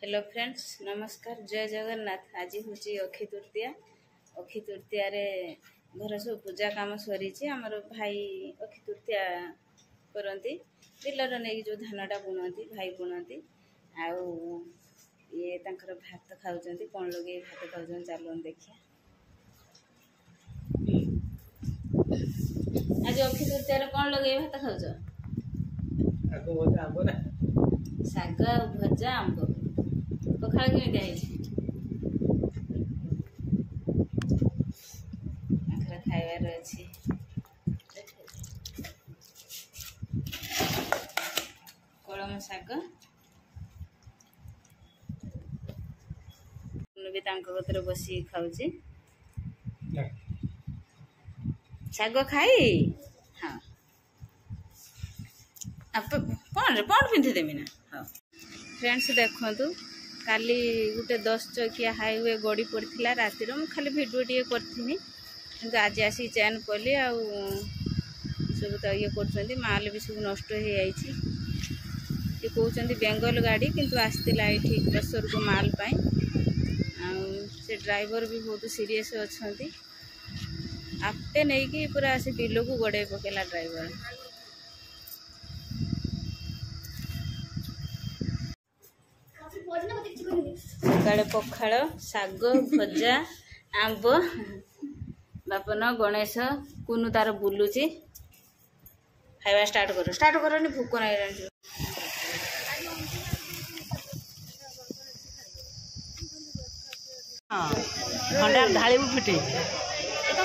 Hello friends नमस्कार जय जगन्नाथ। आज हूँ अक्षी तृतीया। अक्षी तृतीया घर सब पूजा कम सरी आमर भाई अक्षी तृतीया करती बिलर नहीं जो धानटा बुणती भाई बुणती आउ ये भात खाऊँ कौन लगे भात खाऊँ चलो देखिए। आज अक्षी तृतीया कौन लगे भात खाऊ शाग भजा आंब पखाड़ के खाइबार अच्छी कलम शाग भी कतरे बस खाऊ शाग खाई हाँ कौन पिंधिदेमी ना हाँ फ्रेंड्स देखु काली गोटे 10 चकिया हाईवे गड़ी पड़ा राति खाली भिडियो टे करी आज आसी चैन कली आउ सब तो ये कर माल भी सब नष्ट हो जाए कहते बेंगल गाड़ी किंतु आसला ये प्रेसर को माल से ड्राइवर भी बहुत सीरियस अच्छा आपे नहीं कि पूरा आसी बिल को गड़े पकेला ड्राइवर। सकाଳେ पखाड़ शाग भजा आंब बापन गणेश कुनु तार बुलुची खाଇବା स्टार्ट करनी भूक नहीं खंडा ढाली फिटे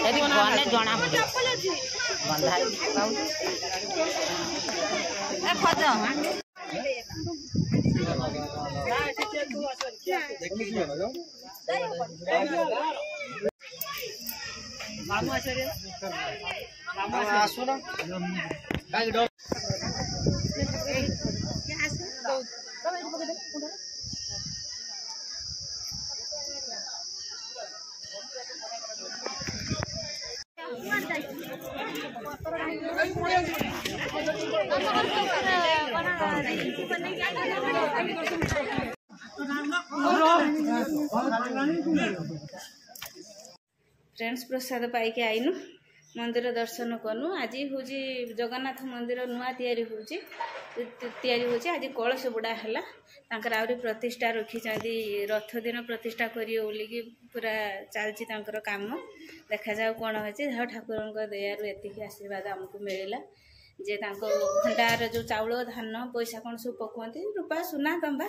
गने जना बंधा फ्रेंड्स प्रसाद पाई आईनु मंदिर दर्शन कनु। आज हूँ जगन्नाथ मंदिर नुआ तैयारी होची आज कलश बुड़ा है आहरी प्रतिष्ठा रखी रथ दिन प्रतिष्ठा करी पूरा चलती काम देखा जाऊ कौन हो ठाकुर दयारू एति आशीर्वाद आमको मिलला जे भंडार जो चाउल धान पैसा कौन सब पकती रूपा सुना तंबा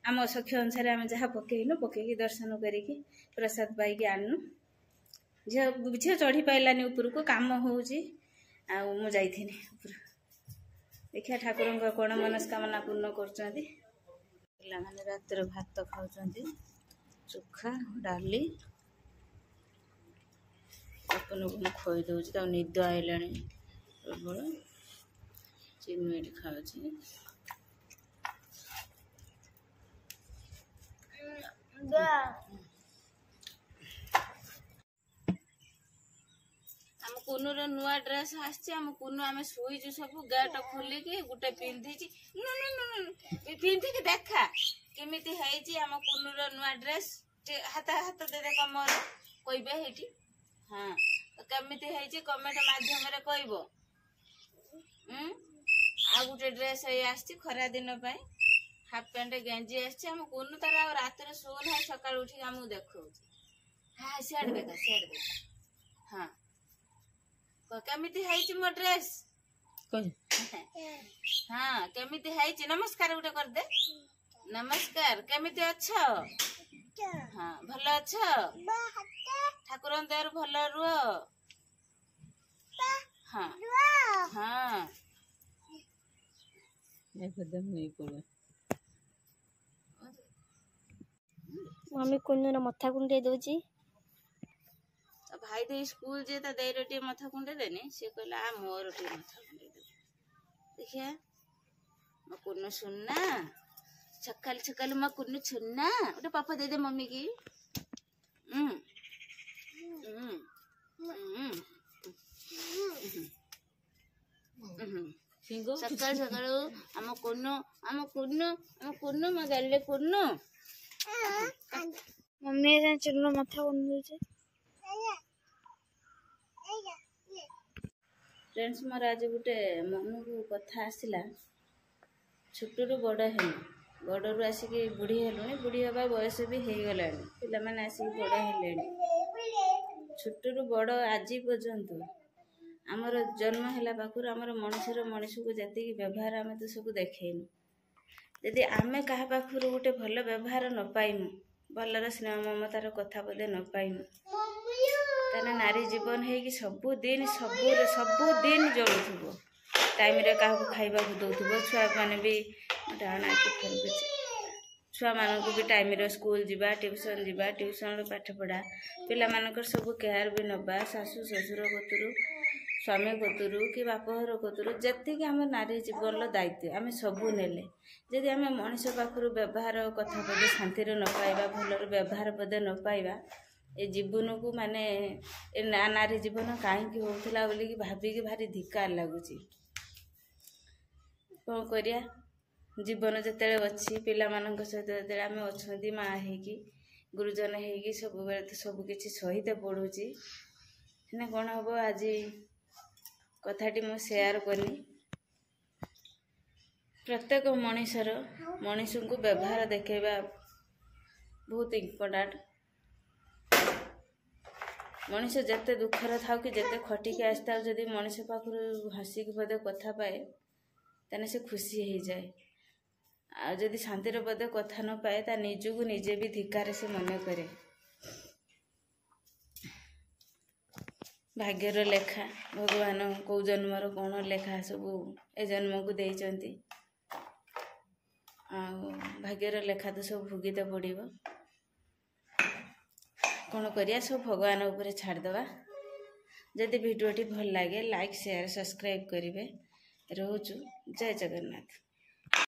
आम सख्य अनुसार आम जहाँ पकईनु पकईकी दर्शन करिकी प्रसाद पाई आनु। झील चढ़ी पाइलानी ऊपर को काम होची मु जाइथिनी ऊपर देखिया ठाकुर कौन मनस्कामना पूर्ण कर रात भात खाऊँ चोखा डाली अपन को खोई दूसरी निद आईला प्रबल चिन्ह खाऊँ आम कुनूर नुआ ड्रेस आम कुनू आम शुईचु सब गेट खोलिकी गोटे पिंधि पिंधिकी देखा केमिति है आम कुनूर नुआ ड्रेस हाथ हाथ दे देख मोर कहे ये हाँ तो केमिति है कमेंट माध्यम कह आ गोटे ड्रेस आसी खरा दिन हाफ पैंट गेंजी आम कुनू तार रात शोना सका उठी आमको देखा हाँ सियाड़ देखा हाँ केमिति है मो ड्रेस हाँ केमिति है नमस्कार गोटे कर दे नमस्कार केमिति अच्छा हाँ भल अच्छा ठाकुर दयार भल रुह हाँ हाँ मम्मी कुन्नूर मथा कुंडे दौची भाई दे स्कूल जे देर टे मथा कुंडे देनी सी कहला आ मोर टे मथा कुंडे दे देखिया मो कुन्नू सुनना छक्काल छक्काल मो कुन्नू सुनना उठे पापा दे दे मम्मी की सकाल सकाल आम कुन्नू आम कुन्नू आम कुन्नू मो गाले कुन्नू मम्मी चुन मथा कुंडे फ्रेंड्स मोर आज गोटे मन को कथा आसला छोटू बड़ है बड़रू आसिक बुढ़ी हेलुणी बुढ़ी हवा बयस भी हो गला पे आसिक बड़ हेले छोटू बड़ आज पर्यंत आमर जन्म है पाखर आमर मनुष्यर मनीष को जी व्यवहार आम तो सब देखनु जदि आम क्या पाखर गोटे भल व्यवहार न पाइमु भलर स्नेह ममतार कथा पदे न पाइमु ताने नारी जीवन है कि सबुदिन सबुदिन जलुव टाइम रे क्या खाइबा दौथुब छुआ मैंने भी छुआ मानक भी टाइम रे स्कूल जीवा ट्यूशन पाठ पढ़ा पिला मानकर सब केयर भी नबा शाशु शशुर कतुरु स्वामी कतुरु कि बापघर कतुरु जी आम नारी जीवन दायित्व आम सबू नेले जदि आम मनीष पाखर व्यवहार कथा पदे शांति न पाइबा भलर व्यवहार पदे न पाइबा ए जीवन को माने ए नारी जीवन कहीं होता बोलिकी भाविकी भारी धिक्कार लगुच कौन करिया जीवन जिते अच्छी पिला सहित जो आम अच्छा माँ होगी गुरुजन होगी सब बेले तो सबकि सहित पढ़ुची ना कौन हम आज कथाटी मु शेयर कनी प्रत्येक मनीष को व्यवहार देखा बहुत इम्पोर्टाट मनीष जिते दुखर था कि जिते खटिकी आसता जदि मनीष पाखर हसिक पदे कथा पाए ताने से खुशी हो जाए आदि शांतिर पदे कथा न पाए ता निजू निजे भी धिकार से मन करे भाग्यर लेखा भगवान कौ जन्मर कौन लेखा सब ए जन्म को देइचंती भाग्यर लेखा तो सब भोगित पड़ो कौन करिया सब भगवान उपरे छाड़दवा जदि भिडियोटी भल लगे लाइक शेयर सब्सक्राइब करेंगे रोचु जय जगन्नाथ।